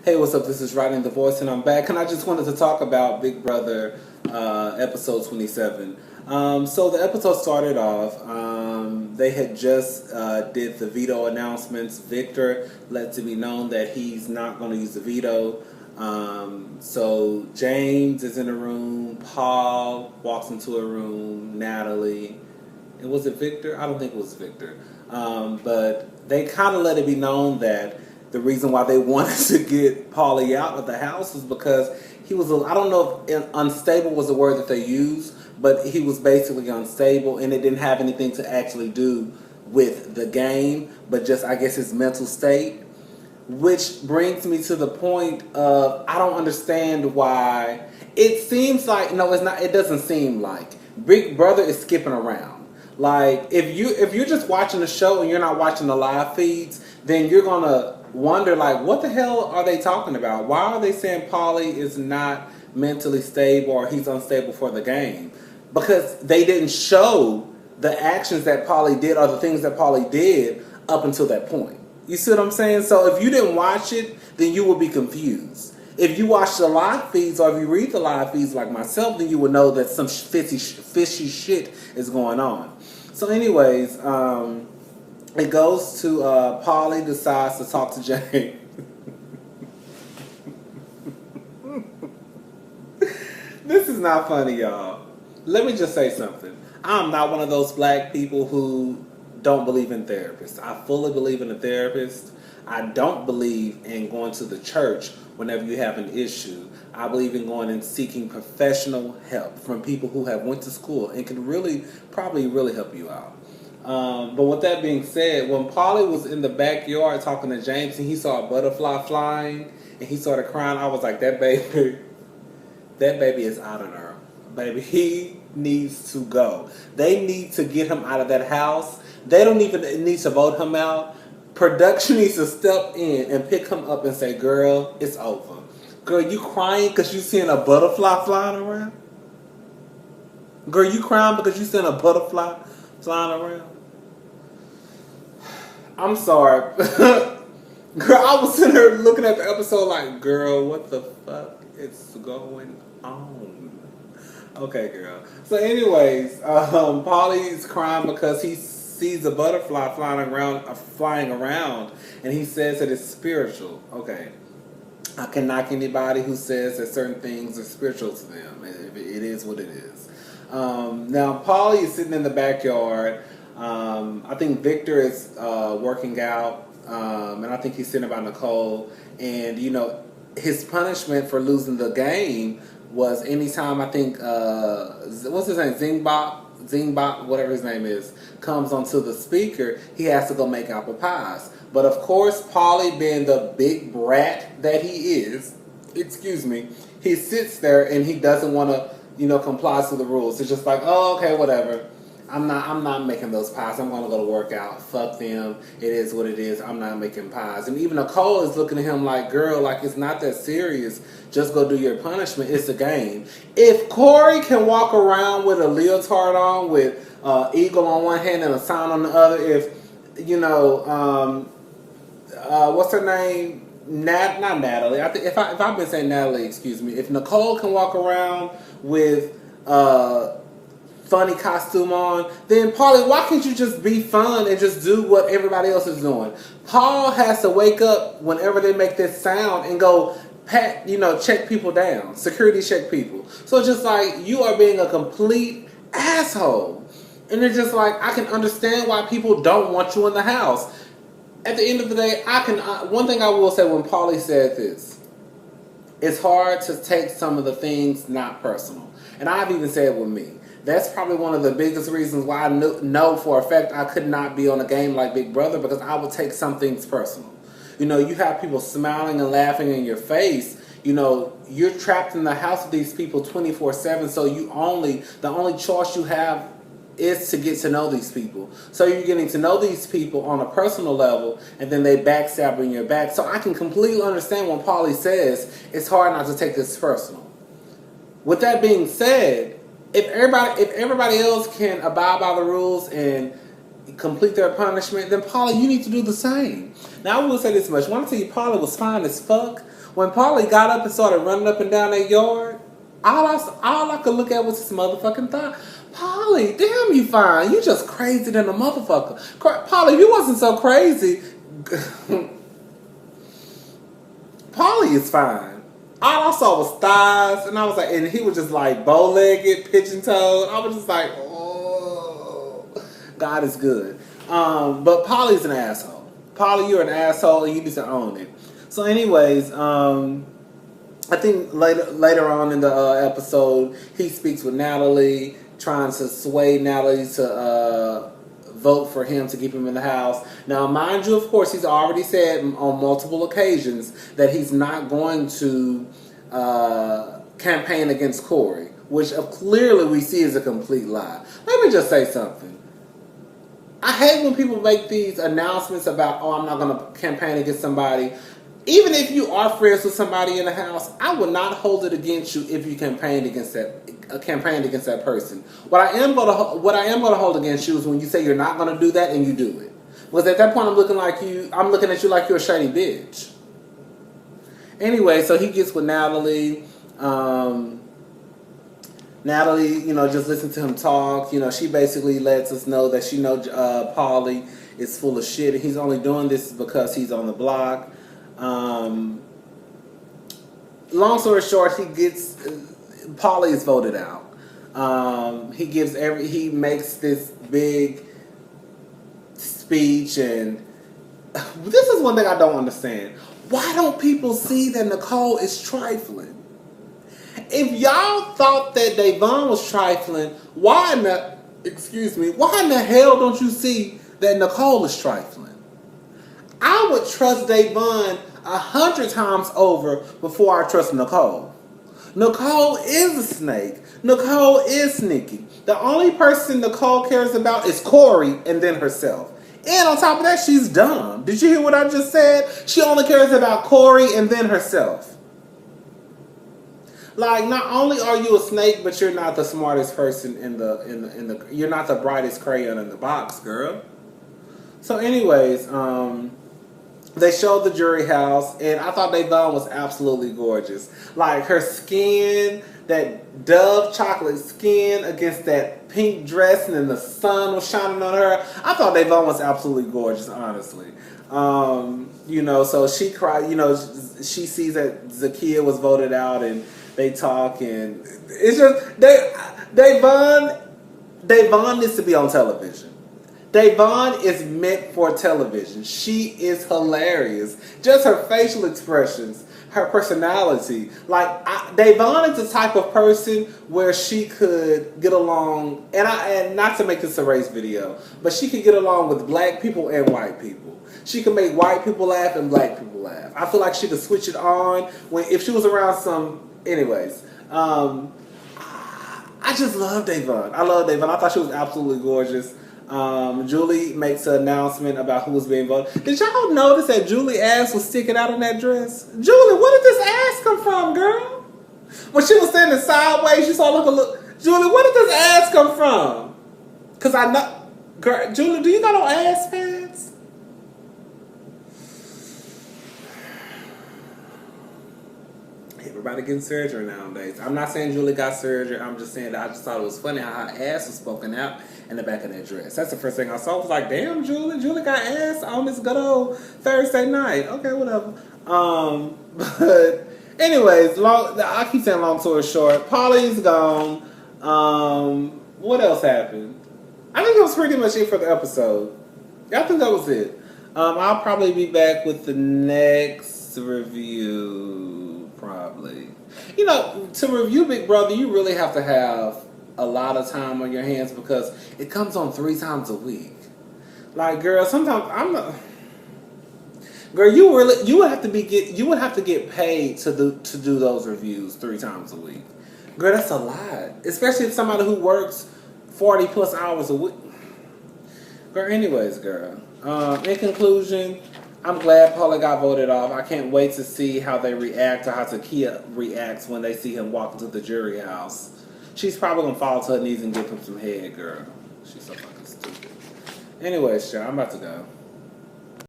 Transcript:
Hey, what's up? This is Rodney the Voice, and I'm back. And I just wanted to talk about Big Brother episode 27. So the episode started off. They had just did the veto announcements. Victor let to be known that he's not going to use the veto. So James is in a room. Paul walks into a room. Natalie. And was it Victor? I don't think it was Victor. But they kind of let it be known that the reason why they wanted to get Paulie out of the house was because he was, I don't know if unstable was the word that they used, but he was basically unstable, and it didn't have anything to actually do with the game, but just, I guess, his mental state. Which brings me to the point of, I don't understand why. It seems like, no, it's not, it doesn't seem like Big Brother is skipping around. Like, if you're just watching the show and you're not watching the live feeds, then you're gonna wonder, like, what the hell are they talking about? Why are they saying Paulie is not mentally stable or he's unstable for the game? Because they didn't show the actions that Paulie did or the things that Paulie did up until that point. You see what I'm saying? So if you didn't watch it, then you will be confused. If you watch the live feeds or if you read the live feeds like myself, then you will know that some fishy shit is going on. So anyways, it goes to Paulie decides to talk to James. This is not funny, y'all. Let me just say something. I'm not one of those black people who don't believe in therapists. I fully believe in a therapist. I don't believe in going to the church whenever you have an issue. I believe in going and seeking professional help from people who have went to school and can probably really help you out. But with that being said, when Paulie was in the backyard talking to James and he saw a butterfly flying and he started crying, I was like, that baby is out of there. Baby, he needs to go. They need to get him out of that house. They don't even need to vote him out. Production needs to step in and pick him up and say, girl, it's over. Girl, you crying because you seeing a butterfly flying around? Girl, you crying because you seeing a butterfly flying around? I'm sorry. Girl, I was sitting here looking at the episode like, girl, what the fuck is going on? Okay, girl. So anyways, Paulie's crying because he sees a butterfly flying around, and he says that it's spiritual. Okay. I can knock anybody who says that certain things are spiritual to them. It is what it is. Now, Paulie is sitting in the backyard. I think Victor is working out, and I think he's sitting by Nicole. And, you know, his punishment for losing the game was anytime, I think, what's his name, Zingbot, whatever his name is, comes onto the speaker, he has to go make apple pies. But of course, Paulie, being the big brat that he is, he sits there and he doesn't want to, comply to the rules. It's just like, oh, okay, whatever. I'm not making those pies. I'm going to go to work out. Fuck them. It is what it is. I'm not making pies. And even Nicole is looking at him like, girl, like, it's not that serious. Just go do your punishment. It's a game. If Corey can walk around with a leotard on with eagle on one hand and a sign on the other, if, what's her name? Not Natalie. I think if I've been saying Natalie, excuse me. If Nicole can walk around with funny costume on, then Paulie, why can't you just be fun and just do what everybody else is doing? Paul has to wake up whenever they make this sound and go check people down, security check people. So it's just like, you are being a complete asshole. And it's just like, I can understand why people don't want you in the house. At the end of the day, one thing I will say when Paulie said this, it's hard to take some of the things not personal. And I've even said it with me. That's probably one of the biggest reasons why I know for a fact I could not be on a game like Big Brother, because I would take some things personal. You have people smiling and laughing in your face. You're trapped in the house with these people 24/7, so the only choice you have is to get to know these people. So you're getting to know these people on a personal level, and then they backstab in your back. So I can completely understand when Paulie says it's hard not to take this personal. With that being said, if everybody else can abide by the rules and complete their punishment, then Paulie, you need to do the same. Now I will say this much. When I tell you Paulie was fine as fuck, When Paulie got up and started running up and down that yard, all I could look at was his motherfucking thigh. Paulie, damn you fine. You just crazy than a motherfucker. Paulie, if you wasn't so crazy, Paulie is fine. All I saw was thighs, and I was like, and he was just like bow-legged, pigeon-toed. I was just like, oh, God is good. But Paulie's an asshole. Paulie, you're an asshole, and you need to own it. So, anyways, I think later on in the episode, he speaks with Natalie, trying to sway Natalie to vote for him to keep him in the house. Now, mind you, of course, he's already said on multiple occasions that he's not going to campaign against Corey, which clearly we see is a complete lie. Let me just say something. I hate when people make these announcements about, oh, I'm not going to campaign against somebody. Even if you are friends with somebody in the house, I would not hold it against you if you campaigned against that person. What I am going to hold against you is when you say you're not going to do that and you do it. Because at that point, I'm looking at you like you're a shady bitch. Anyway, so he gets with Natalie. Natalie, just listen to him talk. She basically lets us know that she knows Paulie is full of shit, and he's only doing this because he's on the block. Long story short, Paulie is voted out. He makes this big speech, and this is one thing I don't understand. Why don't people see that Nicole is trifling? If y'all thought that Davon was trifling, why in the hell don't you see that Nicole is trifling? I would trust Davon 100 times over before I trust Nicole. Nicole is a snake. Nicole is sneaky. The only person Nicole cares about is Corey and then herself. And on top of that, she's dumb. Did you hear what I just said? She only cares about Corey and then herself. Like, not only are you a snake, but you're not the smartest person you're not the brightest crayon in the box, girl. So anyways, they showed the jury house, and I thought Davon was absolutely gorgeous. Like, her skin, that Dove chocolate skin against that pink dress, and then the sun was shining on her. I thought Davon was absolutely gorgeous, honestly. So she cried, she sees that Zakia was voted out, and they talk, and it's just, Davon needs to be on television. Davon is meant for television. She is hilarious. Just her facial expressions, her personality. Like, Davon is the type of person where she could get along, and not to make this a race video, but she could get along with black people and white people. She could make white people laugh and black people laugh. I feel like she could switch it on if she was around some. Anyways, I just love Davon. I love Davon. I thought she was absolutely gorgeous. Julie makes an announcement about who was being voted. Did y'all notice that Julie's ass was sticking out in that dress? Julie, where did this ass come from, girl? When she was standing sideways, you saw look. Julie, where did this ass come from? Because I know, girl, Julie, do you got no ass pads? Everybody getting surgery nowadays. I'm not saying Julie got surgery. I'm just saying that I just thought it was funny how her ass was poking out in the back of that dress. That's the first thing I saw. I was like, damn, Julie got ass on this good old Thursday night. Okay, whatever. But anyways, I keep saying long story short, Paulie's gone. What else happened? I think that was pretty much it for the episode. I think that was it. I'll probably be back with the next review. Probably. To review Big Brother, you really have to have a lot of time on your hands because it comes on 3 times a week. Like, girl, sometimes girl, you would have to get paid to do those reviews 3 times a week. Girl, that's a lot. Especially if somebody who works 40 plus hours a week. Girl, anyways, girl. In conclusion, I'm glad Paulie got voted off. I can't wait to see how they react or how Zakia reacts when they see him walk into the jury house. She's probably going to fall to her knees and give him some head, girl. She's so fucking stupid. Anyways, y'all, I'm about to go.